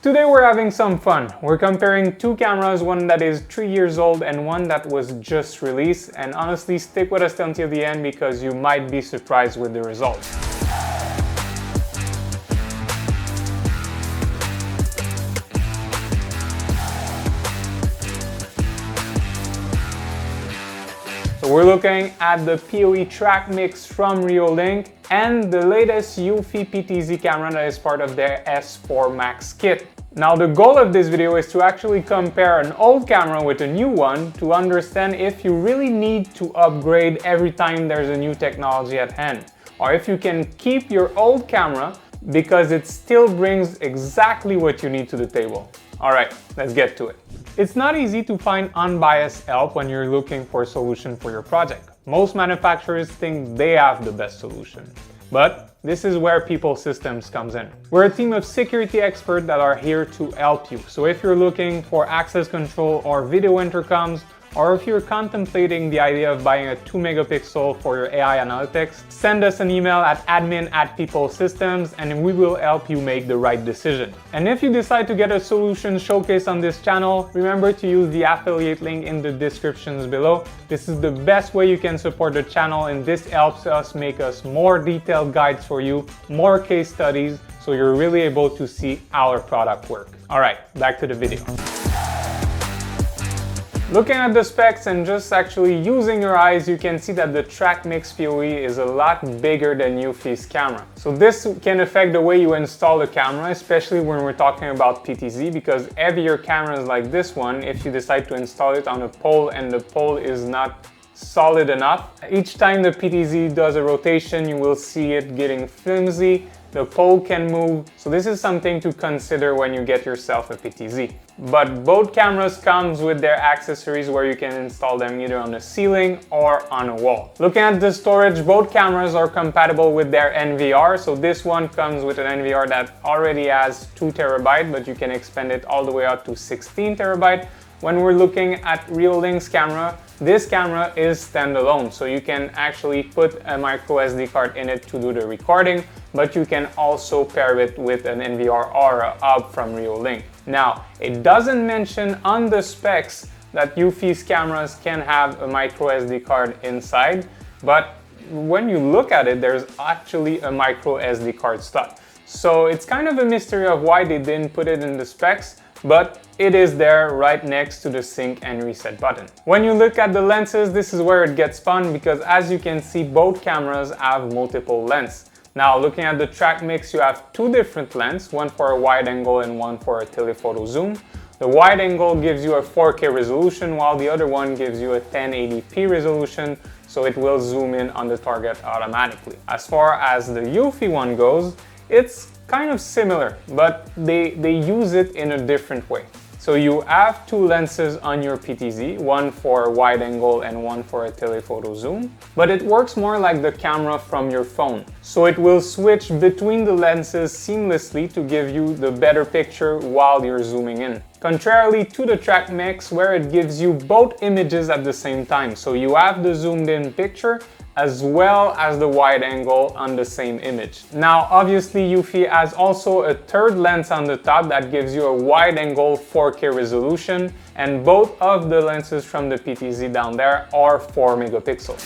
Today we're having some fun. We're comparing two cameras, one that is 3 years old and one that was just released. And honestly, stick with us until the end because you might be surprised with the results. So we're looking at the PoE TrackMix from Reolink and the latest Eufy PTZ camera that is part of their S4 Max kit. Now the goal of this video is to actually compare an old camera with a new one to understand if you really need to upgrade every time there's a new technology at hand, or if you can keep your old camera because it still brings exactly what you need to the table. Alright, let's get to it. It's not easy to find unbiased help when you're looking for a solution for your project. Most manufacturers think they have the best solution. But this is where Pipl Systems comes in. We're a team of security experts that are here to help you. So if you're looking for access control or video intercoms, or if you're contemplating the idea of buying a 2 megapixel for your AI analytics, send us an email at admin@Pipl Systems and we will help you make the right decision. And if you decide to get a solution showcase on this channel, remember to use the affiliate link in the descriptions below. This is the best way you can support the channel, and this helps us make more detailed guides for you, more case studies, so you're really able to see our product work. All right, back to the video. Looking at the specs and just actually using your eyes, you can see that the TrackMix PoE is a lot bigger than Eufy's camera. So this can affect the way you install the camera, especially when we're talking about PTZ, because heavier cameras like this one, if you decide to install it on a pole and the pole is not solid enough, each time the PTZ does a rotation, you will see it getting flimsy. The pole can move, so this is something to consider when you get yourself a PTZ. But both cameras comes with their accessories where you can install them either on the ceiling or on a wall. Looking at the storage, both cameras are compatible with their NVR. So this one comes with an NVR that already has 2 TB, but you can expand it all the way up to 16 TB. When we're looking at Reolink's camera, this camera is standalone, so you can actually put a microSD card in it to do the recording, but you can also pair it with an NVR or a hub from Reolink. Now, it doesn't mention on the specs that Eufy's cameras can have a microSD card inside, but when you look at it, there's actually a microSD card slot. So it's kind of a mystery of why they didn't put it in the specs, but it is there right next to the sync and reset button. When you look at the lenses, this is where it gets fun because as you can see, both cameras have multiple lenses. Now looking at the TrackMix, you have 2 different lenses, one for a wide angle and one for a telephoto zoom. The wide angle gives you a 4K resolution while the other one gives you a 1080p resolution, so it will zoom in on the target automatically. As far as the Eufy one goes, it's kind of similar, but they use it in a different way. So you have 2 lenses on your PTZ, one for a wide angle and one for a telephoto zoom, but it works more like the camera from your phone. So it will switch between the lenses seamlessly to give you the better picture while you're zooming in. Contrarily to the TrackMix, where it gives you both images at the same time. So you have the zoomed in picture as well as the wide angle on the same image. Now obviously Eufy has also a 3rd lens on the top that gives you a wide angle 4K resolution, and both of the lenses from the PTZ down there are 4 megapixels.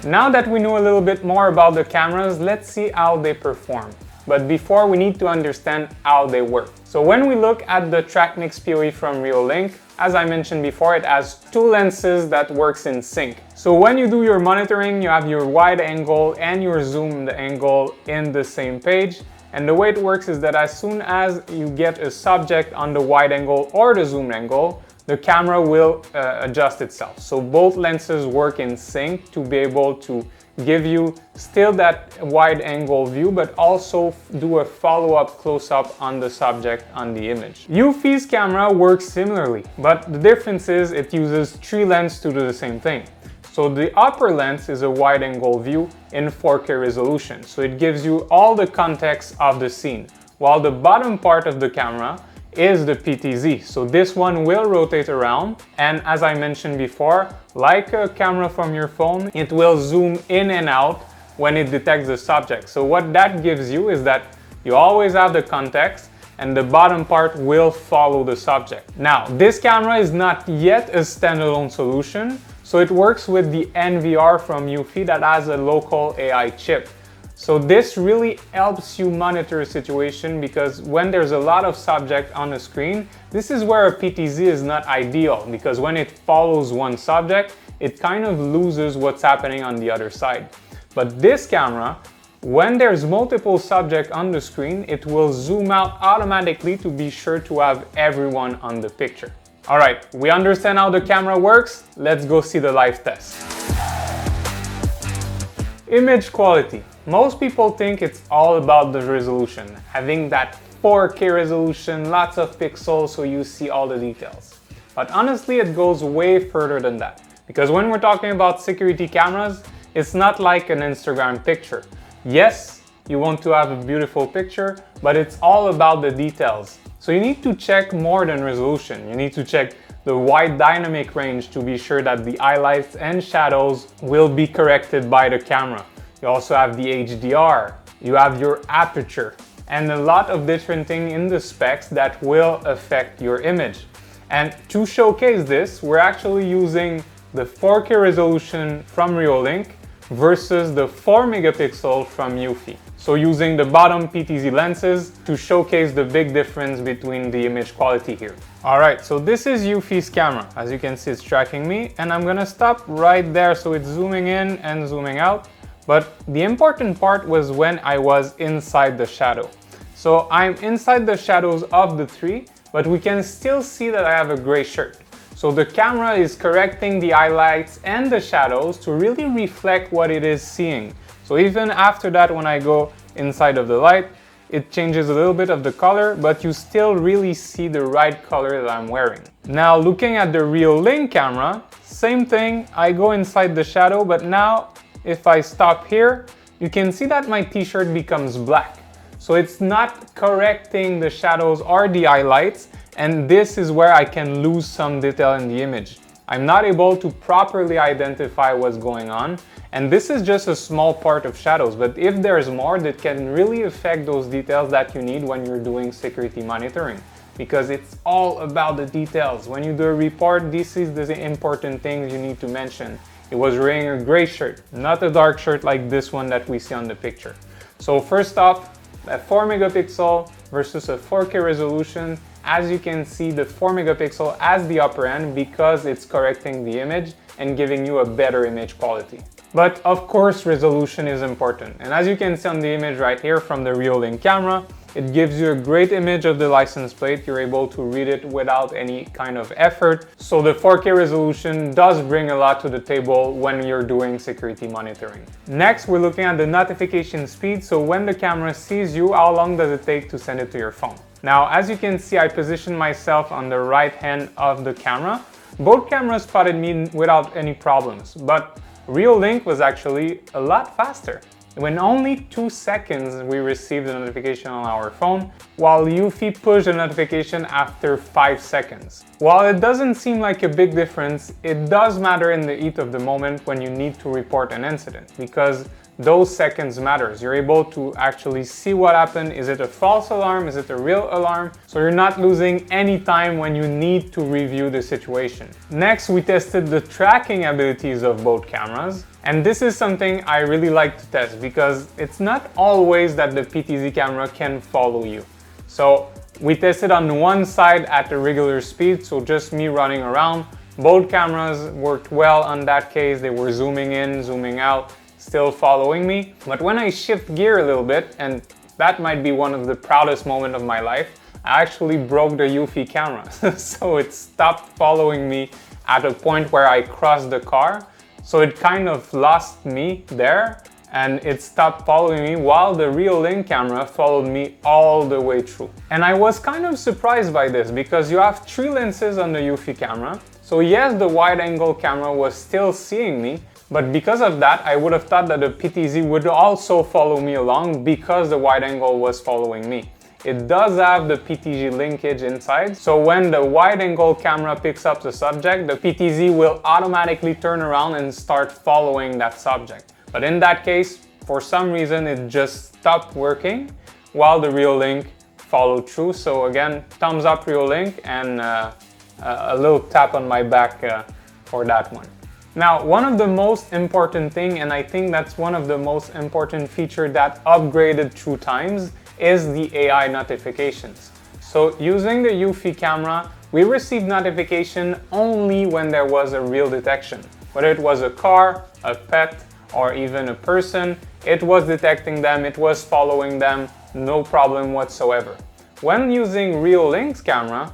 Now that we know a little bit more about the cameras, let's see how they perform. But before, we need to understand how they work. So when we look at the TrackMix PoE from Reolink, as I mentioned before, it has 2 lenses that works in sync. So when you do your monitoring, you have your wide angle and your zoom angle in the same page. And the way it works is that as soon as you get a subject on the wide angle or the zoom angle, the camera will adjust itself. So both lenses work in sync to be able to give you still that wide angle view, but also do a follow-up close-up on the subject on the image. Eufy's camera works similarly, but the difference is it uses 3 lenses to do the same thing. So the upper lens is a wide angle view in 4K resolution, so it gives you all the context of the scene, while the bottom part of the camera is the PTZ. So this one will rotate around, and as I mentioned before, like a camera from your phone, it will zoom in and out when it detects the subject. So what that gives you is that You always have the context, and the bottom part will follow the subject. Now, this camera is not yet a standalone solution, so it works with the NVR from Eufy that has a local AI chip. So this really helps you monitor a situation, because when there's a lot of subject on the screen, this is where a PTZ is not ideal, because when it follows one subject, it kind of loses what's happening on the other side. But this camera, when there's multiple subjects on the screen, it will zoom out automatically to be sure to have everyone on the picture. All right, we understand how the camera works. Let's go see the live test. Image quality. Most people think it's all about the resolution, having that 4K resolution, lots of pixels so you see all the details. But honestly, it goes way further than that. Because when we're talking about security cameras, it's not like an Instagram picture. Yes, you want to have a beautiful picture, but it's all about the details. So you need to check more than resolution. You need to check the wide dynamic range to be sure that the highlights and shadows will be corrected by the camera. You also have the HDR, you have your aperture, and a lot of different things in the specs that will affect your image. And to showcase this, we're actually using the 4K resolution from Reolink versus the 4 megapixel from Eufy. So using the bottom PTZ lenses to showcase the big difference between the image quality here. Alright, so this is Eufy's camera. As you can see, it's tracking me, and I'm gonna stop right there so it's zooming in and zooming out. But the important part was when I was inside the shadow. So I'm inside the shadows of the tree, but we can still see that I have a gray shirt. So the camera is correcting the highlights and the shadows to really reflect what it is seeing. So even after that, when I go inside of the light, it changes a little bit of the color, but you still really see the right color that I'm wearing. Now looking at the Reolink camera, same thing, I go inside the shadow, but now if I stop here, you can see that my t-shirt becomes black. So it's not correcting the shadows or the highlights, and this is where I can lose some detail in the image. I'm not able to properly identify what's going on, and this is just a small part of shadows, but if there's more, that can really affect those details that you need when you're doing security monitoring, because it's all about the details. When you do a report, this is the important things you need to mention. It was wearing a gray shirt, not a dark shirt like this one that we see on the picture. So first off, a 4 megapixel versus a 4K resolution. As you can see, the 4 megapixel has the upper end because it's correcting the image and giving you a better image quality. But of course, resolution is important. And as you can see on the image right here from the Reolink camera, it gives you a great image of the license plate. You're able to read it without any kind of effort. So the 4K resolution does bring a lot to the table when you're doing security monitoring. Next, we're looking at the notification speed. So when the camera sees you, how long does it take to send it to your phone? Now, as you can see, I positioned myself on the right hand of the camera. Both cameras spotted me without any problems, but Reolink was actually a lot faster. In only 2 seconds, we received a notification on our phone, while Eufy pushed a notification after 5 seconds. While it doesn't seem like a big difference, it does matter in the heat of the moment when you need to report an incident, because those seconds matters. You're able to actually see what happened. Is it a false alarm? Is it a real alarm? So you're not losing any time when you need to review the situation. Next, we tested the tracking abilities of both cameras. And this is something I really like to test because it's not always that the PTZ camera can follow you. So we tested on one side at a regular speed, so just me running around. Both cameras worked well on that case. They were zooming in, zooming out, still following me. But when I shift gear a little bit, and that might be one of the proudest moments of my life, I actually broke the Eufy camera. So it stopped following me at a point where I crossed the car. So it kind of lost me there and it stopped following me while the Reolink camera followed me all the way through. And I was kind of surprised by this because you have 3 lenses on the Eufy camera. So yes, the wide angle camera was still seeing me, but because of that, I would have thought that the PTZ would also follow me along because the wide angle was following me. It does have the PTZ linkage inside, so when the wide-angle camera picks up the subject, the PTZ will automatically turn around and start following that subject. But in that case, for some reason, it just stopped working, while the Reolink followed through. So again, thumbs up Reolink, and a little tap on my back for that one. Now, one of the most important thing, and I think that's one of the most important feature that upgraded through times, is the AI notifications. So using the Eufy camera, we received notification only when there was a real detection. Whether it was a car, a pet, or even a person, it was detecting them, it was following them, no problem whatsoever. When using Reolink's camera,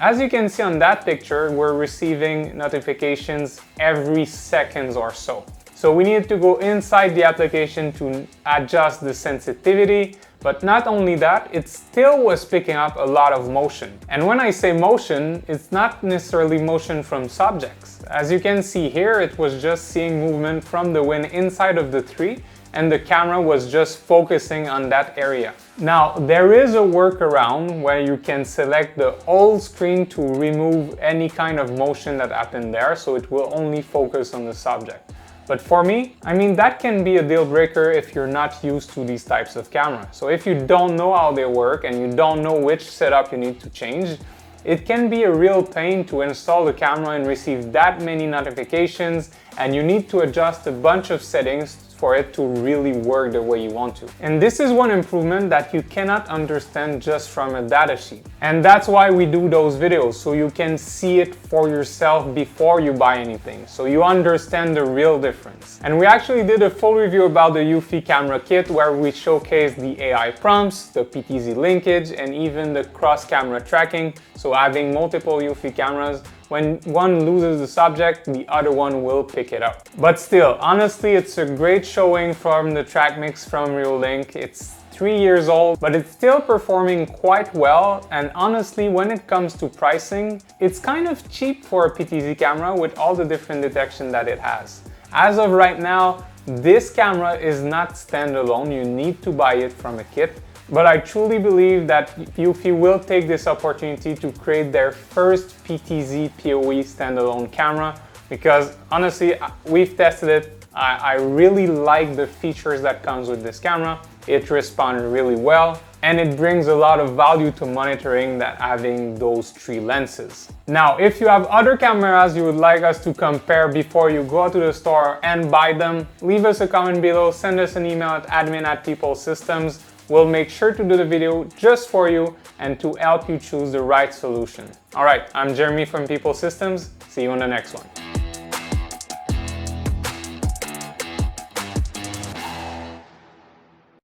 as you can see on that picture, we're receiving notifications every second or so. So we needed to go inside the application to adjust the sensitivity, but not only that, it still was picking up a lot of motion. And when I say motion, it's not necessarily motion from subjects. As you can see here, it was just seeing movement from the wind inside of the tree, and the camera was just focusing on that area. Now, there is a workaround where you can select the whole screen to remove any kind of motion that happened there, so it will only focus on the subject. But for me, I mean, that can be a deal breaker if you're not used to these types of cameras. So if you don't know how they work and you don't know which setup you need to change, it can be a real pain to install the camera and receive that many notifications, and you need to adjust a bunch of settings for it to really work the way you want to. And this is one improvement that you cannot understand just from a data sheet. And that's why we do those videos, so you can see it for yourself before you buy anything, so you understand the real difference. And we actually did a full review about the Eufy camera kit where we showcased the AI prompts, the PTZ linkage, and even the cross-camera tracking. So having multiple Eufy cameras, when one loses the subject, the other one will pick it up. But still, honestly, it's a great showing from the TrackMix from Reolink. It's 3 years old, but it's still performing quite well. And honestly, when it comes to pricing, it's kind of cheap for a PTZ camera with all the different detection that it has. As of right now, this camera is not standalone. You need to buy it from a kit. But I truly believe that Eufy will take this opportunity to create their first PTZ PoE standalone camera, because honestly, we've tested it. I really like the features that comes with this camera. It responds really well, and it brings a lot of value to monitoring that having those 3 lenses. Now, if you have other cameras you would like us to compare before you go to the store and buy them, leave us a comment below, send us an email at admin@Pipl Systems. We'll make sure to do the video just for you and to help you choose the right solution. All right, I'm Jeremy from Pipl Systems. See you on the next one.